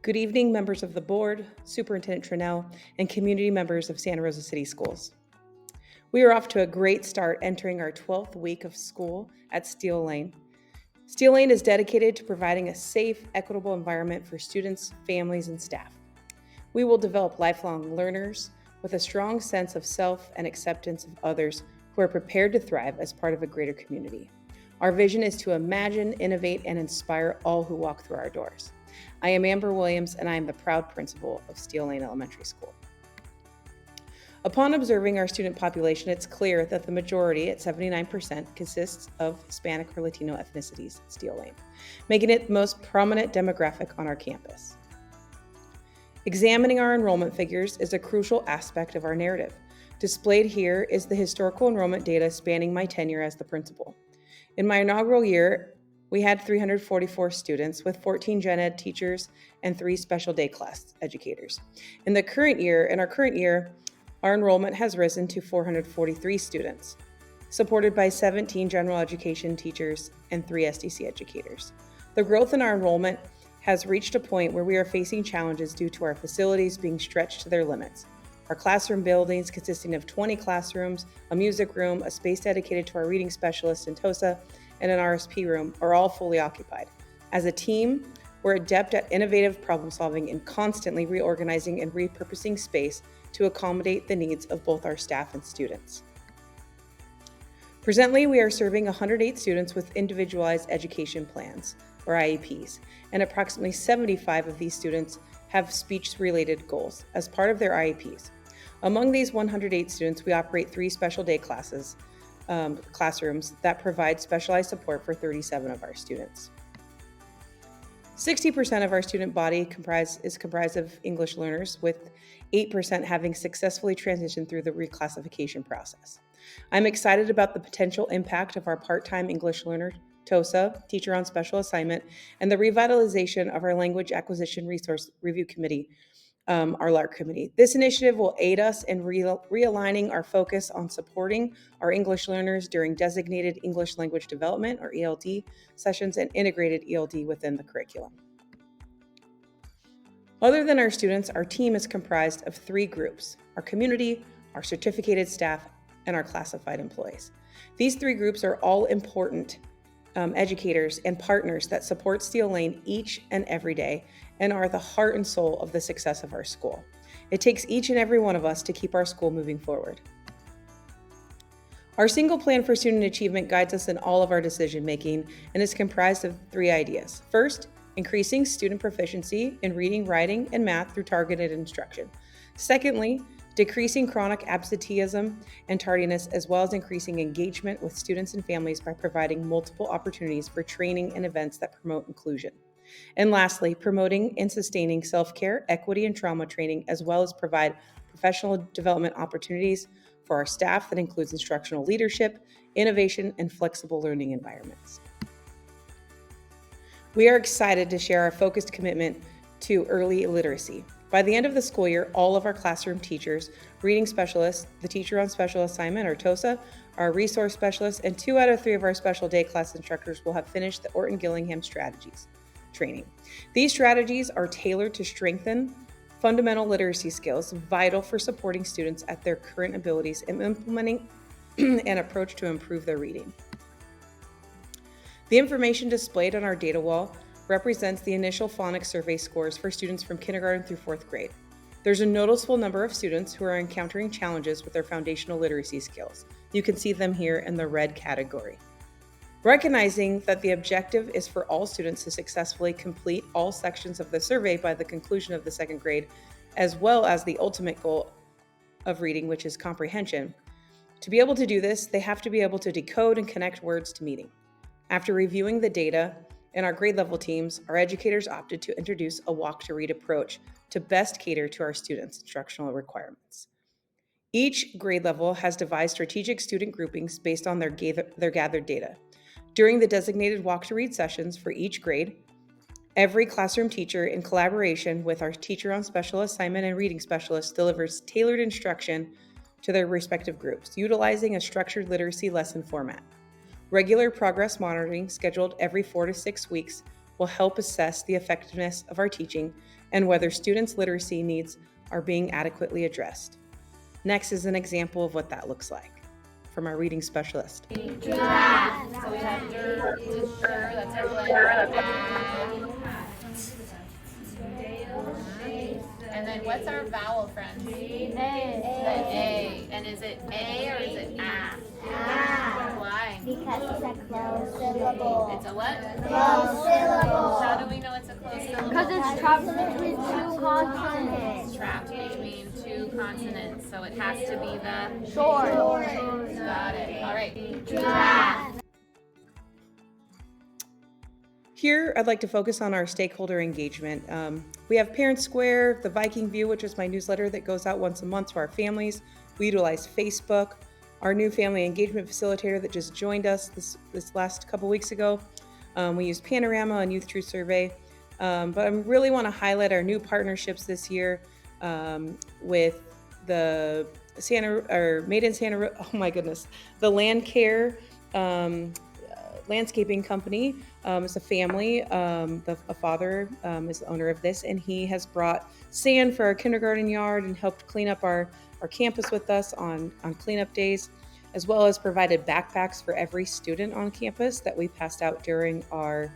Good evening, members of the board, Superintendent Trinnell, and community members of Santa Rosa City Schools. We are off to a great start entering our 12th week of school at Steele Lane. Steele Lane is dedicated to providing a safe, equitable environment for students, families, and staff. We will develop lifelong learners with a strong sense of self and acceptance of others who are prepared to thrive as part of a greater community. Our vision is to imagine, innovate, and inspire all who walk through our doors. I am Amber Williams, and I am the proud principal of Steele Lane Elementary School. Upon observing our student population, it's clear that the majority, at 79%, consists of Hispanic or Latino ethnicities at Steele Lane, making it the most prominent demographic on our campus. Examining our enrollment figures is a crucial aspect of our narrative. Displayed here is the historical enrollment data spanning my tenure as the principal. In my inaugural year, we had 344 students with 14 gen ed teachers and 3 special day class educators. In our current year, our enrollment has risen to 443 students, supported by 17 general education teachers and 3 SDC educators. The growth in our enrollment has reached a point where we are facing challenges due to our facilities being stretched to their limits. Our classroom buildings, consisting of 20 classrooms, a music room, a space dedicated to our reading specialist in TOSA, and an RSP room, are all fully occupied. As a team, we're adept at innovative problem solving and constantly reorganizing and repurposing space to accommodate the needs of both our staff and students. Presently, we are serving 108 students with individualized education plans, or IEPs, and approximately 75 of these students have speech-related goals as part of their IEPs. Among these 108 students, we operate 3 special day classrooms that provide specialized support for 37 of our students. 60% of our student body is comprised of English learners, with 8% having successfully transitioned through the reclassification process. I'm excited about the potential impact of our part-time English learner, TOSA, Teacher on Special Assignment, and the revitalization of our Language Acquisition Resource Review Committee, our LARC committee. This initiative will aid us in realigning our focus on supporting our English learners during designated English language development, or ELD, sessions and integrated ELD within the curriculum. Other than our students, our team is comprised of 3 groups: our community, our certificated staff, and our classified employees. These 3 groups are all important educators and partners that support Steele Lane each and every day and are the heart and soul of the success of our school. It takes each and every one of us to keep our school moving forward. Our single plan for student achievement guides us in all of our decision making and is comprised of 3 ideas. First, increasing student proficiency in reading, writing, and math through targeted instruction. Secondly, decreasing chronic absenteeism and tardiness, as well as increasing engagement with students and families by providing multiple opportunities for training and events that promote inclusion. And lastly, promoting and sustaining self-care, equity, and trauma training, as well as provide professional development opportunities for our staff that includes instructional leadership, innovation, and flexible learning environments. We are excited to share our focused commitment to early literacy. By the end of the school year, all of our classroom teachers, reading specialists, the Teacher on Special Assignment, or TOSA, our resource specialists, and 2 out of 3 of our special day class instructors will have finished the Orton-Gillingham strategies training. These strategies are tailored to strengthen fundamental literacy skills vital for supporting students at their current abilities and implementing an approach to improve their reading. The information displayed on our data wall represents the initial phonics survey scores for students from kindergarten through 4th grade. There's a noticeable number of students who are encountering challenges with their foundational literacy skills. You can see them here in the red category. Recognizing that the objective is for all students to successfully complete all sections of the survey by the conclusion of the 2nd grade, as well as the ultimate goal of reading, which is comprehension. To be able to do this, they have to be able to decode and connect words to meaning. After reviewing the data in our grade level teams, our educators opted to introduce a walk to read approach to best cater to our students' instructional requirements. Each grade level has devised strategic student groupings based on their gathered data. During the designated walk to read sessions for each grade, every classroom teacher, in collaboration with our Teacher on Special Assignment and reading specialist, delivers tailored instruction to their respective groups, utilizing a structured literacy lesson format. Regular progress monitoring, scheduled every 4 to 6 weeks, will help assess the effectiveness of our teaching and whether students' literacy needs are being adequately addressed. Next is an example of what that looks like from our reading specialist. Giraffe. So we have that's our blend. And then what's our vowel, friends? A. A. And is it A or is it A? Why? Because it's a closed syllable. It's a what? Closed syllable. How do we know it's a closed syllable? Because it's trapped between two consonants. It's trapped between two consonants, so it has to be the Short. Got it. All right. Giraffe. Here, I'd like to focus on our stakeholder engagement. We have Parent Square, the Viking View, which is my newsletter that goes out once a month to our families. We utilize Facebook, our new family engagement facilitator that just joined us this last couple weeks ago. We use Panorama and Youth True Survey. But I really want to highlight our new partnerships this year with the the Land Care landscaping company. It's a family. A father is the owner of this, and he has brought sand for our kindergarten yard and helped clean up our campus with us on cleanup days, as well as provided backpacks for every student on campus that we passed out during our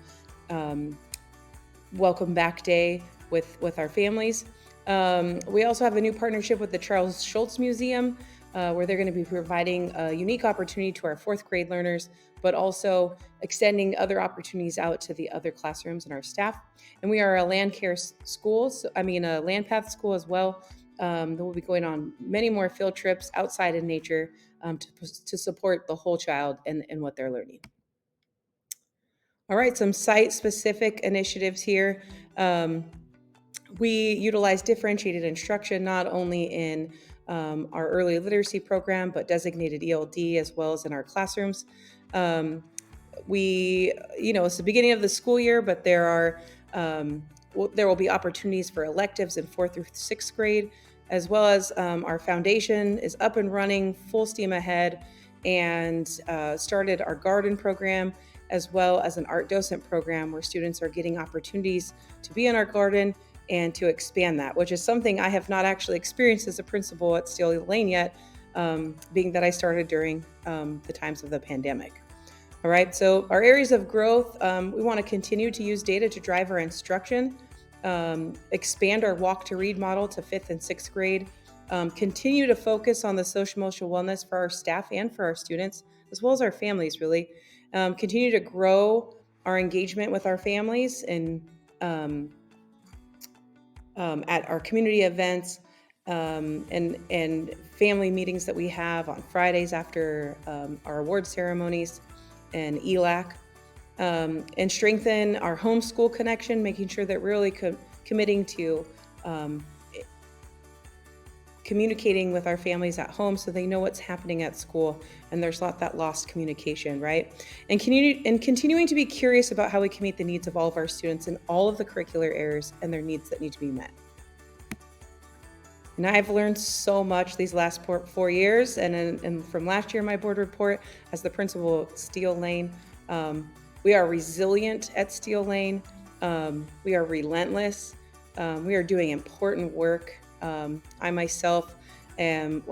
welcome back day with our families. We also have a new partnership with the Charles Schulz Museum, where they're going to be providing a unique opportunity to our fourth grade learners, but also extending other opportunities out to the other classrooms and our staff. And we are a land care school, a land path school as well. That will be going on many more field trips outside in nature to support the whole child and what they're learning. All right, some site-specific initiatives here. We utilize differentiated instruction not only in our early literacy program, but designated ELD as well as in our classrooms. It's the beginning of the school year, but there will be opportunities for electives in 4th through 6th grade, as well as our foundation is up and running, full steam ahead, and started our garden program, as well as an art docent program where students are getting opportunities to be in our garden and to expand that, which is something I have not actually experienced as a principal at Steele Lane yet, being that I started during the times of the pandemic. All right, so our areas of growth, we want to continue to use data to drive our instruction, expand our walk to read model to 5th and 6th grade, continue to focus on the social emotional wellness for our staff and for our students, as well as our families, really. Continue to grow our engagement with our families and at our community events and family meetings that we have on Fridays after our award ceremonies and ELAC, and strengthen our homeschool connection, making sure that we're really committing to communicating with our families at home so they know what's happening at school and there's not that lost communication, right? And continuing to be curious about how we can meet the needs of all of our students in all of the curricular areas and their needs that need to be met. And I've learned so much these last 4 years, and from last year, my board report as the principal at Steele Lane. We are resilient at Steele Lane. We are relentless. We are doing important work. I myself am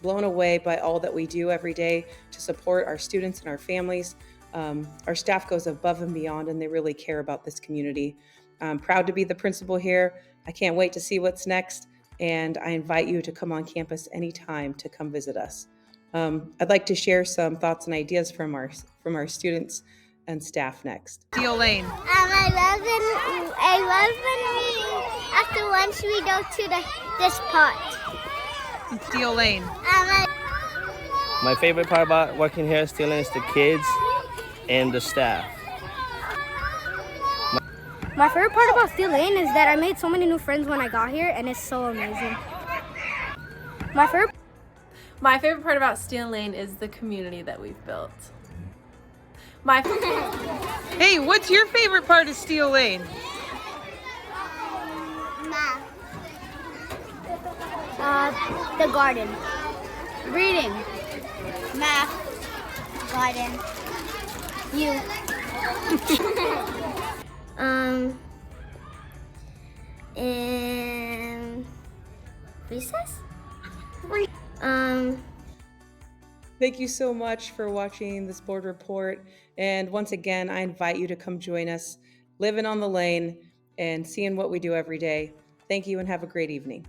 blown away by all that we do every day to support our students and our families. Our staff goes above and beyond, and they really care about this community. I'm proud to be the principal here. I can't wait to see what's next. And I invite you to come on campus anytime to come visit us. I'd like to share some thoughts and ideas from our students and staff next. Steele Lane. I love when after lunch we go to this pot. Steele Lane. My favorite part about working here at Steele Lane is the kids and the staff. My favorite part about Steele Lane is that I made so many new friends when I got here, and it's so amazing. My favorite part about Steele Lane is the community that we've built. Hey, what's your favorite part of Steele Lane? Math. The garden. Reading. Math. Garden. You. In recess? Thank you so much for watching this board report. And once again, I invite you to come join us living on the lane and seeing what we do every day. Thank you and have a great evening.